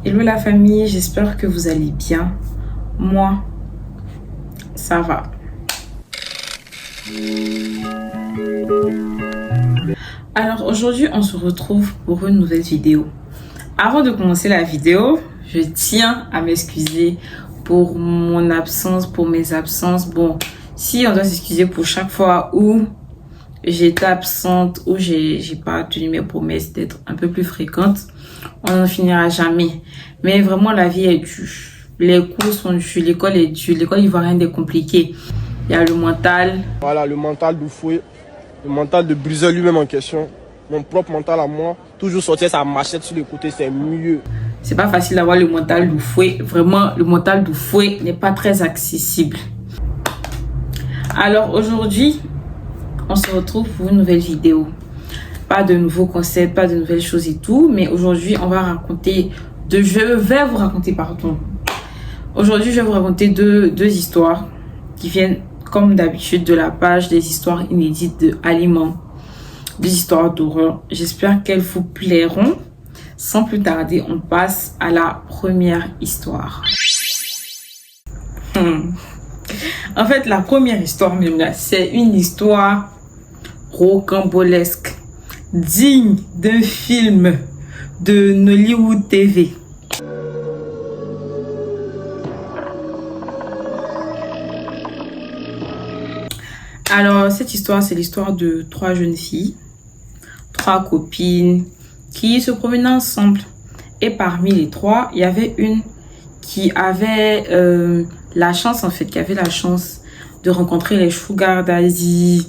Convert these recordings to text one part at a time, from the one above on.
Hello la famille, j'espère que vous allez bien. Moi, ça va. Alors aujourd'hui, on se retrouve pour une nouvelle vidéo. Avant de commencer la vidéo, je tiens à m'excuser pour mon absence, pour mes absences. Bon, si on doit s'excuser pour chaque fois où j'étais absente, où j'ai pas tenu mes promesses d'être un peu plus fréquente, on n'en finira jamais. Mais vraiment, la vie est dure. Les cours sont durs, l'école est dure, l'école ivoirienne est compliquée. Il y a le mental. Voilà, le mental de fouet, le mental de briser lui-même en question. Mon propre mental à moi, toujours sortir sa machette sur les côtés, c'est mieux. C'est pas facile d'avoir le mental du fouet. Vraiment, le mental du fouet n'est pas très accessible. Alors aujourd'hui, on se retrouve pour une nouvelle vidéo. Pas de nouveaux concepts, pas de nouvelles choses et tout. Mais aujourd'hui, on va raconter Aujourd'hui, je vais vous raconter deux histoires qui viennent, comme d'habitude, de la page des histoires inédites de Aliments. Des histoires d'horreur. J'espère qu'elles vous plairont. Sans plus tarder, on passe à la première histoire. En fait, la première histoire même là, c'est une histoire rocambolesque, digne d'un film de Nollywood TV. Alors, cette histoire, c'est l'histoire de 3 jeunes filles, 3 copines qui se promenaient ensemble. Et parmi les 3, il y avait une qui avait la chance, de rencontrer les sugar daddy,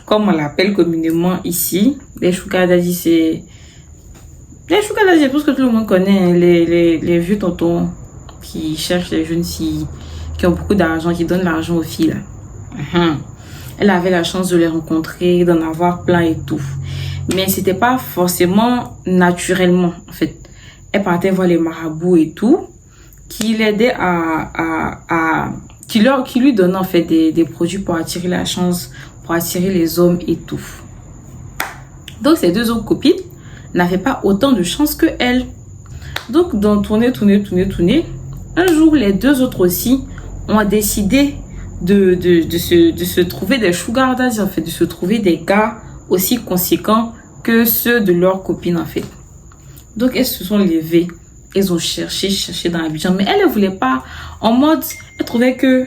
comme on l'appelle communément ici. Les sugar daddy, c'est... Les sugar daddy, c'est tout ce que tout le monde connaît, hein, les vieux tontons qui cherchent les jeunes filles, qui ont beaucoup d'argent, qui donnent l'argent aux filles, là. Elle avait la chance de les rencontrer, d'en avoir plein et tout. Mais c'était pas forcément naturellement, en fait. Elle partait voir les marabouts et tout, qui l'aidaient qui lui donnaient en fait des produits pour attirer la chance, pour attirer les hommes et tout. Donc ces 2 autres copines n'avaient pas autant de chance que elle. Donc dans tourner, un jour les 2 autres aussi ont décidé de se trouver des sugar daddy, en fait, de se trouver des gars aussi conséquents que ceux de leurs copines, en fait. Donc elles se sont levées, elles ont cherché dans Abidjan, mais elles ne voulaient pas, en mode, elles trouvaient que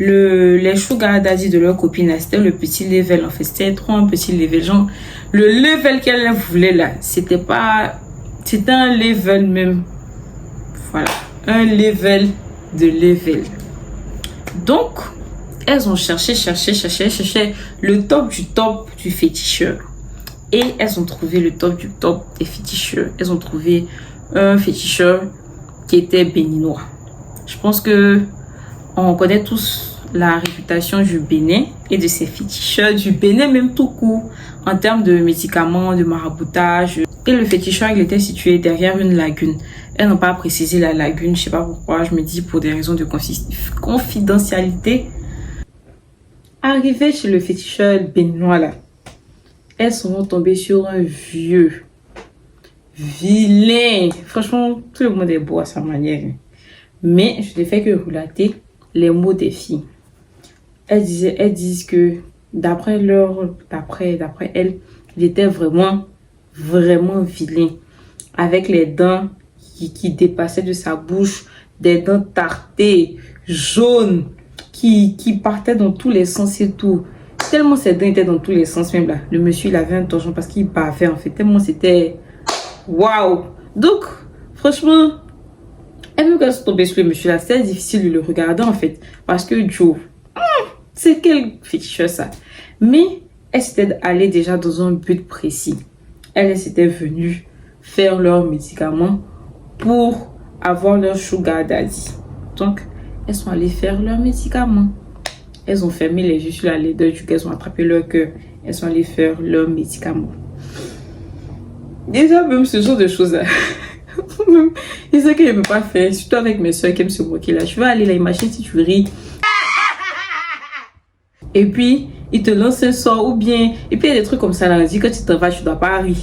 les sugar daddy de leurs copines, c'était le petit level, en fait, c'était trop un petit level, genre, le level qu'elles voulaient là, c'était un level même, voilà, un level de level. Donc, elles ont cherché le top du féticheur. Et elles ont trouvé le top du top des féticheurs. Elles ont trouvé un féticheur qui était béninois. Je pense que on connaît tous la réputation du Bénin et de ces féticheurs du Bénin même tout court en termes de médicaments, de maraboutage. Et le féticheur, il était situé derrière une lagune. Elles n'ont pas précisé la lagune, je sais pas pourquoi, je me dis pour des raisons de confidentialité. Arrivées chez le féticheur béninois là, elles sont tombées sur un vieux, vilain. Franchement, tout le monde est beau à sa manière. Mais je ne fais que relater les mots des filles. Elles disent que d'après elles, il était vraiment vilain. Avec les dents qui dépassaient de sa bouche, des dents tartées, jaunes, qui partaient dans tous les sens et tout. Tellement ses dents étaient dans tous les sens, même là. Le monsieur, il avait un torchon parce qu'il bavait, en fait. Tellement c'était... Waouh! Donc, franchement, même quand elles sont tombées sur le monsieur là, c'est difficile de le regarder, en fait. Parce que Joe, c'est quel féticheur ça? Mais elles s'étaient allées déjà dans un but précis. Elles étaient venues faire leurs médicaments pour avoir leur sugar daddy. Donc, elles sont allées faire leurs médicaments. Elles ont fermé les yeux sur la laideur du cœur, elles ont attrapé leur cœur. Elles sont allées faire leurs médicaments. Déjà, même ce genre de choses-là, c'est ça que je ne peux pas faire. Surtout avec mes soeurs qui aiment se moquer là. Je vais aller là, imagine si tu ris. Et puis, ils te lancent un sort ou bien... Et puis, il y a des trucs comme ça là. On dit que tu t'en vas, tu ne dois pas rire.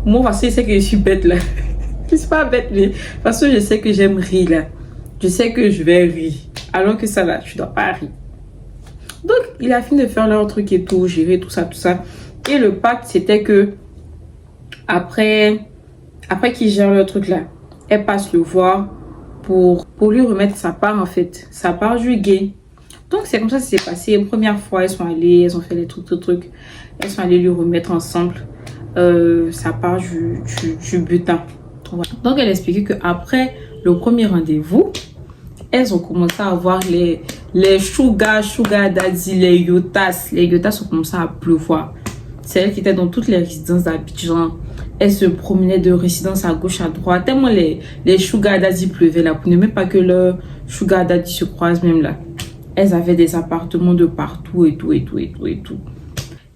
Moi, parce que c'est que je suis bête là. Je suis pas bête, mais parce que je sais que j'aime rire là. Je sais que je vais rire. Alors que ça là, tu dois pas rire. Donc, il a fini de faire leur truc et tout, gérer tout ça, tout ça. Et le pacte, c'était que après qu'il gère leur truc là, elle passe le voir pour lui remettre sa part en fait, sa part du gay. Donc, c'est comme ça que c'est passé. Une première fois, elles sont allées, elles ont fait les trucs. Elles sont allées lui remettre ensemble sa part du butin. Donc, elle expliquait qu'après le premier rendez-vous, elles ont commencé à avoir les sugar daddy, les yotas. Les yotas ont commencé à pleuvoir. C'est elle qui était dans toutes les résidences d'Abidjan. Elle se promenait de résidence à gauche, à droite. Tellement les sugar daddy pleuvaient là. Pour ne même pas que le sugar daddy se croise même là. Elles avaient des appartements de partout et tout.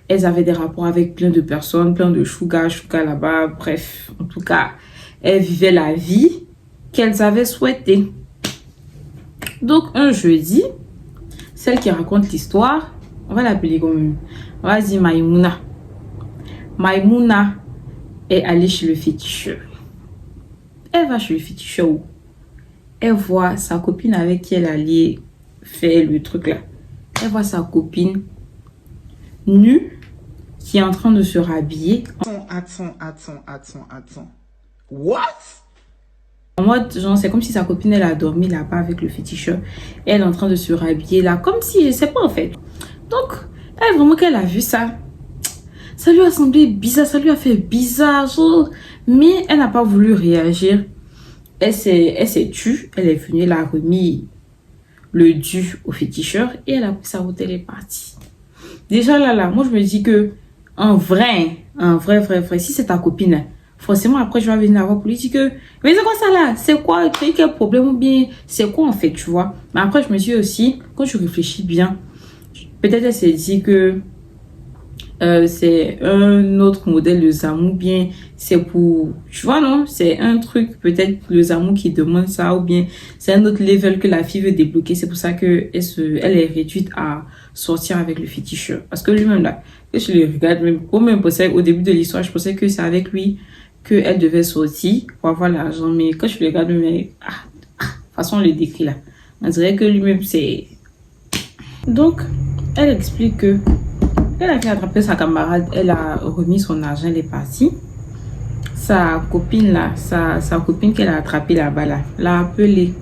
Elles avaient des rapports avec plein de personnes, plein de sugar là-bas. Bref, en tout cas, elles vivaient la vie qu'elles avaient souhaitée. Donc, un jeudi, celle qui raconte l'histoire, on va l'appeler comme... On va dire Maïmouna. Maïmouna est allée chez le féticheur. Elle va chez le féticheur où elle voit sa copine avec qui elle allait faire le truc là. Elle voit sa copine nue qui est en train de se rhabiller. Attends. What? En mode, genre, c'est comme si sa copine, elle a dormi là-bas avec le féticheur. Et elle est en train de se rhabiller là, comme si, je sais pas en fait. Donc, elle, vraiment qu'elle a vu ça. Ça lui a semblé bizarre, ça lui a fait bizarre, genre. Mais elle n'a pas voulu réagir. Elle s'est tue, elle est venue, elle a remis le dû au féticheur et elle a pris sa route, elle est partie. Déjà là, moi je me dis que, en vrai, si c'est ta copine, forcément, après, je vais venir la voir pour lui dire que, mais c'est quoi ça là? C'est quoi? Quel problème ou bien c'est quoi en fait, tu vois? Mais après, je me suis aussi, quand je réfléchis bien, peut-être elle s'est dit que c'est un autre modèle de Zamou, bien c'est pour, tu vois, non? C'est un truc, peut-être le Zamou qui demande ça, ou bien c'est un autre level que la fille veut débloquer. C'est pour ça que elle est réduite à sortir avec le féticheur. Parce que lui-même là, que je le regarde, même au début de l'histoire, je pensais que c'est avec lui qu'elle devait sortir pour avoir l'argent. Mais quand je le regarde, mais façon on le décrit là, on dirait que lui-même c'est... Donc, elle explique que elle a fait attraper sa camarade, elle a remis son argent, elle est partie. Sa copine là, sa copine qu'elle a attrapée là-bas là, l'a appelée.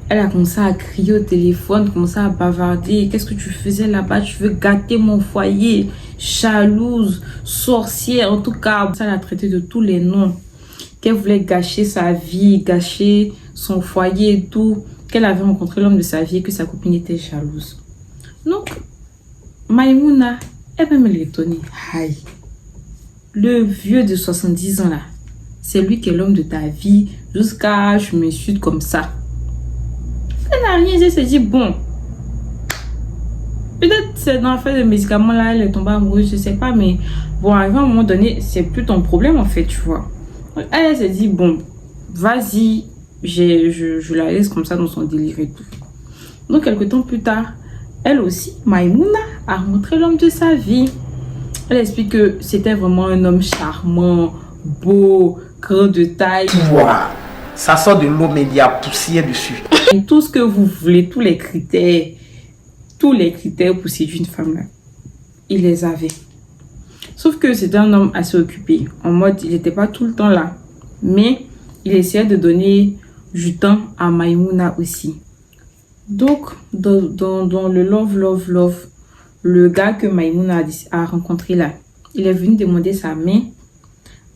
Elle a commencé à crier au téléphone, commencé à bavarder. Qu'est-ce que tu faisais là-bas? Tu veux gâter mon foyer? Jalouse, sorcière, en tout cas. Ça l'a traité de tous les noms. Qu'elle voulait gâcher sa vie, gâcher son foyer et tout. Qu'elle avait rencontré l'homme de sa vie et que sa copine était jalouse. Donc, Maïmouna, elle peut me l'étonner. Aïe. Le vieux de 70 ans là, c'est lui qui est l'homme de ta vie jusqu'à je me suis comme ça. Elle n'a rien, elle s'est dit bon. Peut-être c'est dans l'affaire de médicaments là, elle est tombée amoureuse, je sais pas, mais bon, arrivé à un moment donné, c'est plus ton problème en fait, tu vois. Elle s'est dit bon, vas-y, je la laisse comme ça dans son délire et tout. Donc, quelques temps plus tard, elle aussi, Maïmouna, a rencontré l'homme de sa vie. Elle explique que c'était vraiment un homme charmant, beau, grand de taille. Wow. Ça sort de l'eau, mais il y a poussière dessus. Et tout ce que vous voulez, tous les critères pour séduire une femme là, il les avait. Sauf que c'était un homme assez occupé. En mode, il n'était pas tout le temps là. Mais il essayait de donner du temps à Maïmouna aussi. Donc, dans le love, le gars que Maïmouna a rencontré là, il est venu demander sa main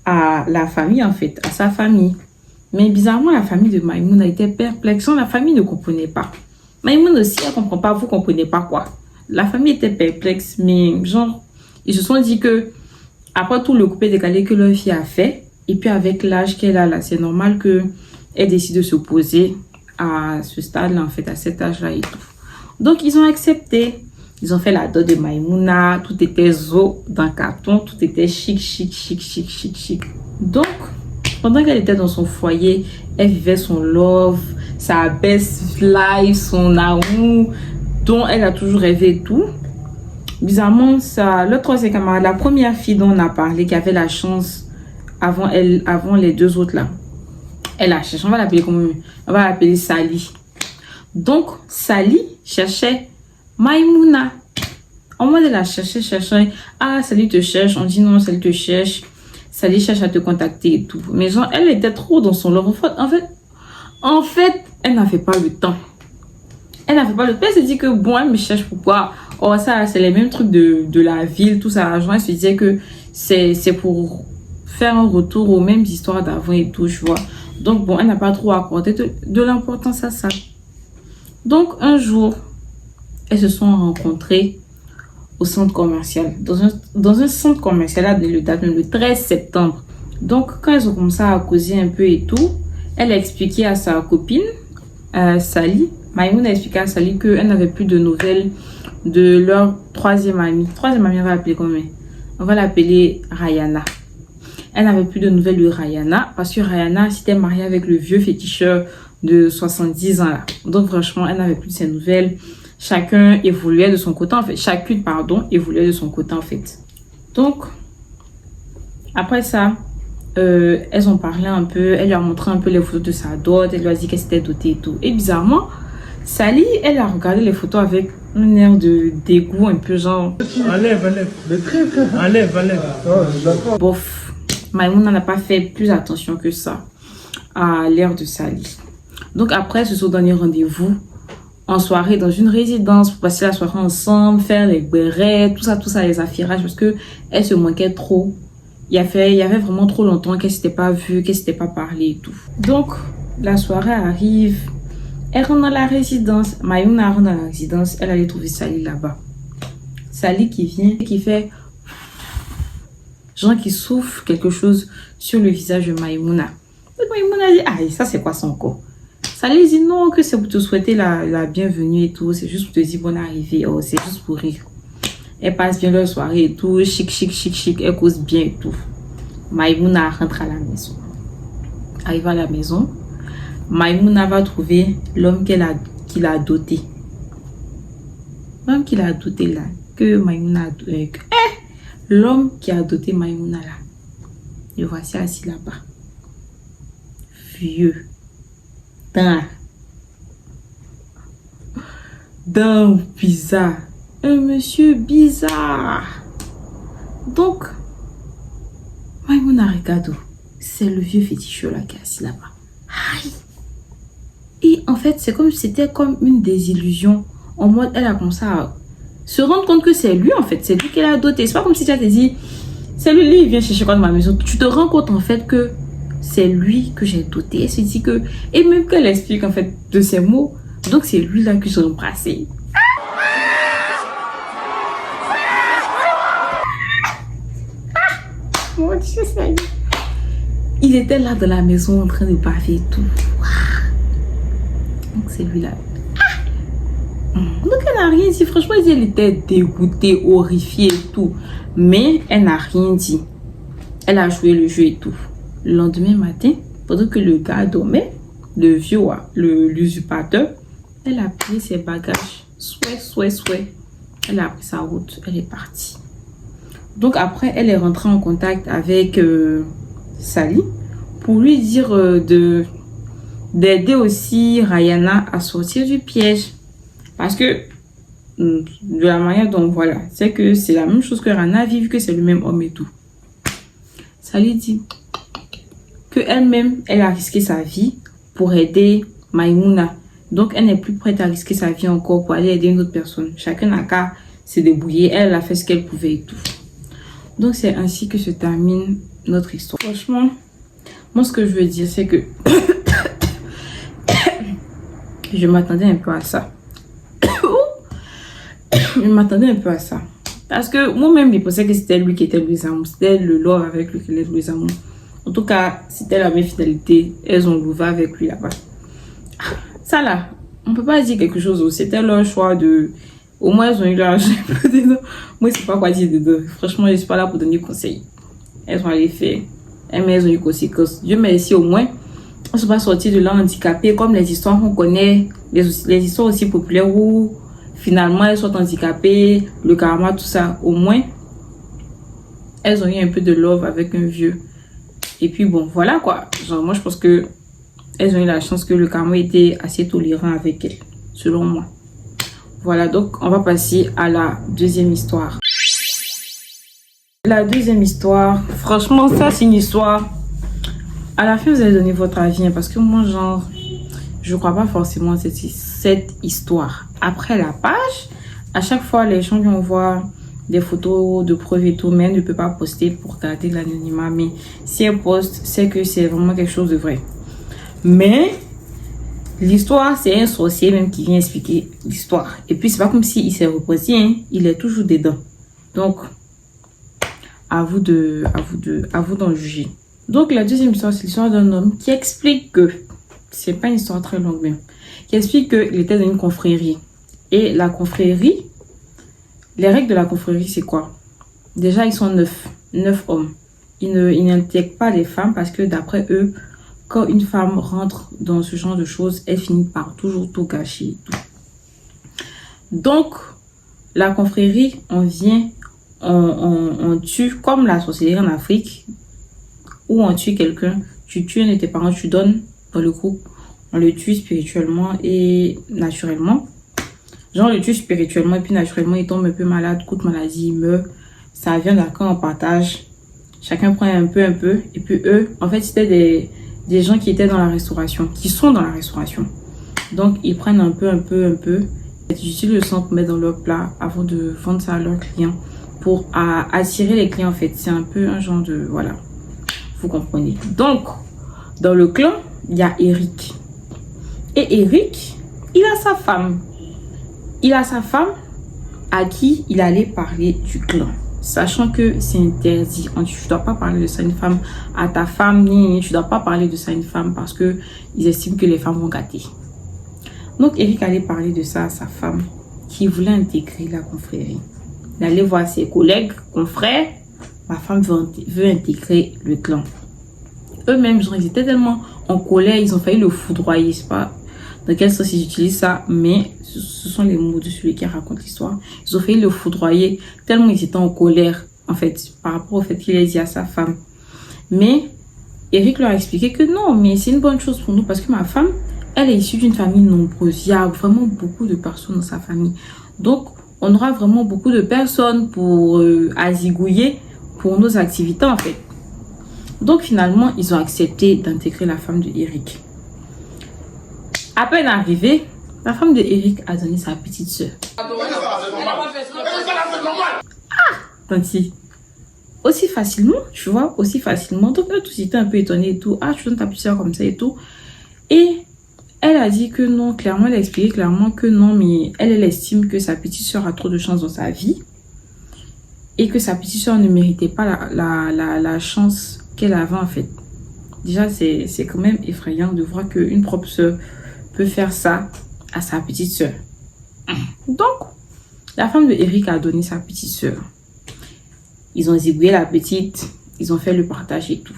à la famille en fait, à sa famille. Mais bizarrement, la famille de Maïmouna était perplexe. La famille ne comprenait pas. Maïmouna aussi, elle ne comprend pas, vous ne comprenez pas quoi. La famille était perplexe, mais genre, ils se sont dit que, après tout le coupé décalé que leur fille a fait, et puis avec l'âge qu'elle a là, c'est normal qu'elle décide de se poser à ce stade-là, en fait, à cet âge-là et tout. Donc, ils ont accepté. Ils ont fait la dot de Maïmouna. Tout était zo dans le carton. Tout était chic. Donc, pendant qu'elle était dans son foyer, elle vivait son love, sa best life, son amour, dont elle a toujours rêvé et tout. Bizarrement, le troisième camarade, la première fille dont on a parlé, qui avait la chance avant les deux autres là, Elle a cherché, on va l'appeler comment? On va l'appeler Sally. Donc, Sally cherchait Maïmouna. En mode, elle a cherché. Ah, Sally te cherche. On dit non, Sally te cherche. Sally cherche à te contacter et tout. Mais genre, elle était trop dans son lore. En fait, elle n'avait pas le temps. Elle s'est dit que bon, elle me cherche pourquoi? Oh, ça, c'est les mêmes trucs de la ville, tout ça. Genre, elle se disait que c'est pour faire un retour aux mêmes histoires d'avant et tout, tu vois. Donc, bon, elle n'a pas trop accordé de l'importance à ça. Donc, un jour, elles se sont rencontrées au centre commercial. Dans un centre commercial, là, le 13 septembre. Donc, quand elles ont commencé à causer un peu et tout, elle a expliqué à sa copine, Sally, Maïmouna a expliqué à Sally qu'elle n'avait plus de nouvelles de leur troisième amie. Troisième amie, on va l'appeler comment? On va l'appeler Rayana. Elle n'avait plus de nouvelles de Rayana parce que Rayana s'était mariée avec le vieux féticheur de 70 ans là. Donc franchement, elle n'avait plus de ses nouvelles. Chacune évoluait de son côté en fait. Évoluait de son côté en fait. Donc, après ça, elles ont parlé un peu. Elle lui a montré un peu les photos de sa dot. Elle lui a dit qu'elle s'était dotée et tout. Et bizarrement, Sally, elle a regardé les photos avec un air de dégoût un peu genre... Enlève. Enlève. D'accord. Bof. Maïmouna n'a pas fait plus attention que ça à l'air de Sally. Donc après, elles se sont donné rendez-vous en soirée dans une résidence pour passer la soirée ensemble, faire les bérets, tout ça, les affirages, parce que elles se manquaient trop. Il y avait vraiment trop longtemps qu'elles ne s'étaient pas vues, qu'elles ne s'étaient pas parlé et tout. Donc, la soirée arrive. Elle rentre dans la résidence. Maïmouna rentre dans la résidence. Elle allait trouver Sally là-bas. Sally qui vient, qui fait... genre qui souffle quelque chose sur le visage de Maïmouna. Donc Maïmouna dit, ah, ça c'est quoi son corps? Sally dit non, que c'est pour te souhaiter la bienvenue et tout. C'est juste pour te dire bonne arrivée. Oh, c'est juste pour rire. Elle passe bien leur soirée et tout. Chic. Elle cause bien et tout. Maïmouna rentre à la maison. Arrive à la maison. Maïmouna va trouver l'homme qu'il a doté. L'homme qu'il a doté là. Que Maïmouna a doté. L'homme qui a doté Maïmouna là. Le voici assis là-bas. Vieux. D'un bizarre. Un monsieur bizarre. Donc, Maïmouna regarde. C'est le vieux féticheur là qui est assis là-bas. Aïe. Et en fait, c'était comme une désillusion. En mode, elle a commencé à se rendre compte que c'est lui en fait. C'est lui qu'elle a doté. C'est pas comme si tu as dit, c'est lui, il vient chercher quoi dans ma maison. Tu te rends compte en fait que c'est lui que j'ai doté. Elle se dit que, et même qu'elle explique en fait de ses mots, donc c'est lui là que j'ai embrassé. Mon Dieu, ça y est. Il était là dans la maison en train de baver et tout. Donc c'est lui là. Donc elle n'a rien dit. Franchement, elle était dégoûtée, horrifiée et tout. Mais elle n'a rien dit. Elle a joué le jeu et tout. Le lendemain matin, pendant que le gars dormait, le vieux, l'usurpateur, elle a pris ses bagages. Souhait. Elle a pris sa route. Elle est partie. Donc après, elle est rentrée en contact avec Sally pour lui dire d'aider aussi Rayana à sortir du piège. Parce que de la manière dont voilà, c'est que c'est la même chose que Rayana vit, vu que c'est le même homme et tout. Sally dit que elle-même, elle a risqué sa vie pour aider Maïmouna. Donc elle n'est plus prête à risquer sa vie encore pour aller aider une autre personne. Chacun n'a qu'à se débrouiller. Elle a fait ce qu'elle pouvait et tout. Donc c'est ainsi que se termine notre histoire. Franchement, moi ce que je veux dire c'est que je m'attendais un peu à ça. Parce que moi-même je pensais que c'était lui qui était Louis Amour. C'était le lore avec lui qui était Louis Amour. En tout cas, c'était la même finalité. Elles ont louvé avec lui là-bas. Ça là, on peut pas dire quelque chose. C'était leur choix de... Au moins, elles ont eu l'argent. Moi, je sais pas quoi dire dedans. Franchement, je suis pas là pour donner conseil. Elles ont allé faire. Elles ont eu conséquences. Dieu merci, au moins, on ne se pas sortir de là handicapées. Comme les histoires qu'on connaît, les histoires aussi populaires où finalement elles sont handicapées, le karma, tout ça. Au moins, elles ont eu un peu de love avec un vieux. Et puis bon, voilà quoi. Genre, moi, je pense que elles ont eu la chance que le karma était assez tolérant avec elles, selon moi. Voilà, donc on va passer à la deuxième histoire. La deuxième histoire, franchement, ça c'est une histoire. À la fin, vous allez donner votre avis, hein, parce que moi, genre, je crois pas forcément à cette histoire. Après la page, à chaque fois, les gens qui envoient des photos de preuves et tout, mais elle ne peut pas poster pour garder l'anonymat. Mais si elle poste, c'est que c'est vraiment quelque chose de vrai. Mais l'histoire, c'est un sorcier même qui vient expliquer l'histoire. Et puis, c'est pas comme s'il s'est reposé, hein, il est toujours dedans. Donc, à vous d'en juger. Donc, la deuxième histoire, c'est l'histoire d'un homme qui explique que, c'est pas une histoire très longue même, qui explique qu'il était dans une confrérie. Et la confrérie, les règles de la confrérie, c'est quoi? Déjà, ils sont 9 hommes. Ils n'intègrent pas les femmes parce que d'après eux, quand une femme rentre dans ce genre de choses, elle finit par toujours tout gâcher. Donc, la confrérie, on vient, on tue, comme la sorcellerie en Afrique, où on tue quelqu'un, tu tues un de tes parents, tu donnes dans le groupe, on le tue spirituellement et naturellement. Genre, on le tue spirituellement et puis naturellement, il tombe un peu malade, coup de maladie, il meurt. Ça vient d'accord, on partage. Chacun prend un peu. Et puis eux, en fait, c'était des gens qui étaient dans la restauration, qui sont dans la restauration. Donc, ils prennent un peu. Ils utilisent le sang pour mettre dans leur plat avant de vendre ça à leurs clients. Pour attirer les clients, en fait. C'est un peu un genre de... Voilà. Vous comprenez. Donc, dans le clan, il y a Eric. Et Eric, il a sa femme. Il a sa femme à qui il allait parler du clan. Sachant que c'est interdit. Tu ne dois pas parler de ça à une femme, à ta femme, ni tu ne dois pas parler de ça à une femme parce qu'ils estiment que les femmes vont gâter. Donc, Eric allait parler de ça à sa femme qui voulait intégrer la confrérie. Il allait voir ses collègues, confrères. Ma femme veut intégrer le clan. Eux-mêmes, genre, ils étaient tellement en colère, ils ont failli le foudroyer. Je sais pas dans quel sens ils utilisent ça, mais ce sont les mots de celui qui raconte l'histoire. Ils ont failli le foudroyer tellement ils étaient en colère, en fait, par rapport au fait qu'il ait dit à sa femme. Mais Eric leur a expliqué que non, mais c'est une bonne chose pour nous parce que ma femme, elle est issue d'une famille nombreuse. Il y a vraiment beaucoup de personnes dans sa famille. Donc, on aura vraiment beaucoup de personnes pour azigouiller pour nos activités, en fait. Donc, finalement, ils ont accepté d'intégrer la femme de Eric. À peine arrivée, la femme de Eric a donné sa petite soeur. Ah, Tanti. Aussi facilement, tu vois, aussi facilement. Donc, eux tous étaient un peu étonnés et tout. Ah, tu donnes ta petite soeur comme ça et tout. Et elle a dit que non, clairement, elle a expliqué clairement que non, mais elle estime que sa petite soeur a trop de chance dans sa vie. Et que sa petite soeur ne méritait pas la chance qu'elle avait en fait. Déjà, c'est quand même effrayant de voir qu'une propre soeur peut faire ça à sa petite soeur. Donc, la femme de Eric a donné sa petite soeur. Ils ont zigouillé la petite, ils ont fait le partage et tout.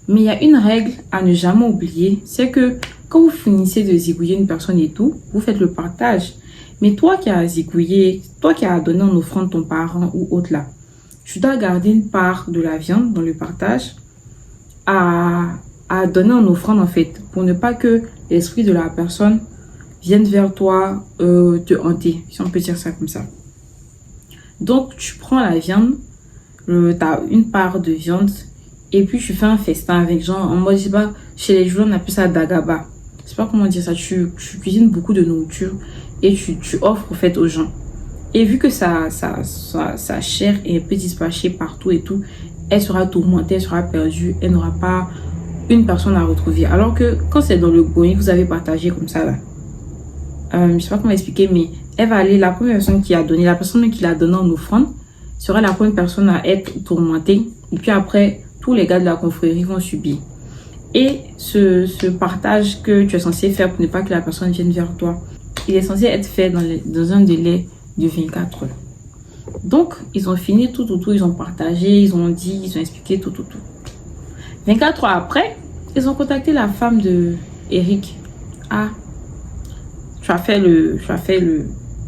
Mais il y a une règle à ne jamais oublier, c'est que quand vous finissez de zigouiller une personne et tout, vous faites le partage. Mais toi qui as zigouillé, toi qui as donné en offrande ton parent ou autre là, tu dois garder une part de la viande dans le partage à donner en offrande en fait, pour ne pas que l'esprit de la personne vienne vers toi te hanter, si on peut dire ça comme ça. Donc tu prends la viande, tu as une part de viande et puis tu fais un festin avec genre, en mode, je sais pas, chez les joueurs on appelle ça dagaba. Je sais pas comment dire ça, tu cuisines beaucoup de nourriture et tu offres en fait aux gens. Et vu que sa chair est un peu dispatchée partout et tout, elle sera tourmentée, elle sera perdue, elle n'aura pas une personne à retrouver. Alors que quand c'est dans le going, vous avez partagé comme ça là. Je sais pas comment expliquer, mais elle va aller, la première personne qui a donné, la personne qui l'a donné en offrande, sera la première personne à être tourmentée. Et puis après, tous les gars de la confrérie vont subir. Et ce partage que tu es censé faire pour ne pas que la personne vienne vers toi, il est censé être fait dans un délai de 24 heures. Donc, ils ont fini tout, ils ont partagé, ils ont dit, ils ont expliqué tout. 24 heures après, ils ont contacté la femme de Eric. Ah, tu as fait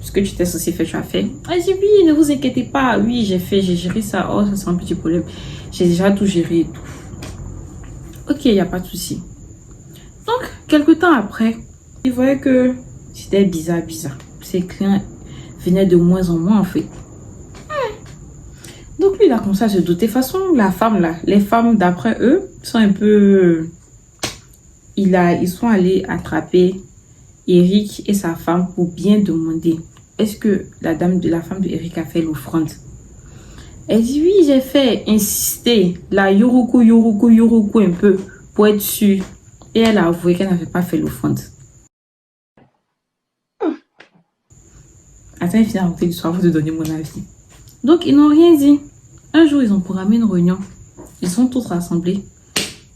ce que tu étais censé faire, tu as fait. Elle dit oui, ne vous inquiétez pas, oui, j'ai géré ça. Oh, ça c'est un petit problème. J'ai déjà tout géré et tout. Ok, il n'y a pas de souci. Donc, quelque temps après, il voyait que c'était bizarre. Ses clients venaient de moins en moins en fait. Donc lui, il a commencé à se douter. De toute façon, la femme là, les femmes d'après eux sont un peu... Ils sont allés attraper Eric et sa femme pour bien demander est-ce que la femme de Eric a fait l'offrande. Elle dit oui, j'ai fait insister la Yoruku un peu pour être sûre. Et elle a avoué qu'elle n'avait pas fait l'offrande. Attends, il finit à raconter l'histoire pour te donner mon avis. Donc, ils n'ont rien dit. Un jour, ils ont programmé une réunion. Ils sont tous rassemblés.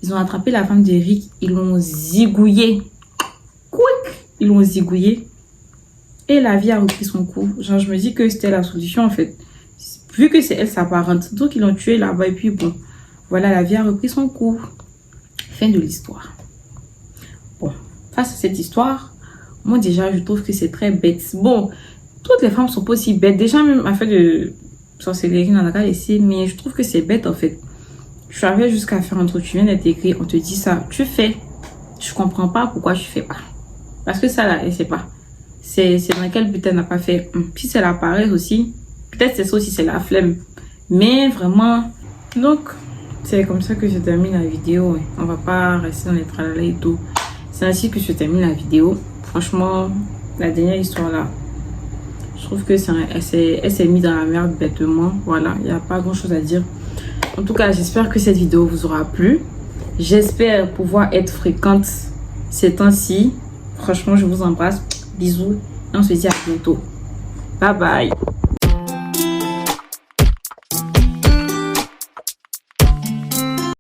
Ils ont attrapé la femme d'Eric. Ils l'ont zigouillée. Quick! Ils l'ont zigouillée. Et la vie a repris son cours. Genre, je me dis que c'était la solution, en fait. Vu que c'est elle sa parente. Donc, ils l'ont tuée là-bas. Et puis, bon, voilà, la vie a repris son cours. Fin de l'histoire. Bon, face à cette histoire, moi, déjà, je trouve que c'est très bête. Bon, toutes les femmes sont pas aussi bêtes. Déjà, même affaire de sorcellerie, on en a qu'à laisser. Mais je trouve que c'est bête, en fait. Tu arrives jusqu'à faire un truc, tu viens d'intégrer, on te dit ça. Tu fais. Je comprends pas pourquoi tu fais pas. Parce que ça, là, elle sait pas. C'est dans quel but elle n'a pas fait. Si c'est la paresse aussi, peut-être c'est ça aussi, c'est la flemme. Mais vraiment, donc, c'est comme ça que je termine la vidéo. On va pas rester dans les tralala et tout. C'est ainsi que je termine la vidéo. Franchement, la dernière histoire là, je trouve que elle s'est mise dans la merde bêtement. Voilà, il n'y a pas grand chose à dire. En tout cas, j'espère que cette vidéo vous aura plu. J'espère pouvoir être fréquente ces temps-ci. Franchement, je vous embrasse. Bisous. Et on se dit à bientôt. Bye bye.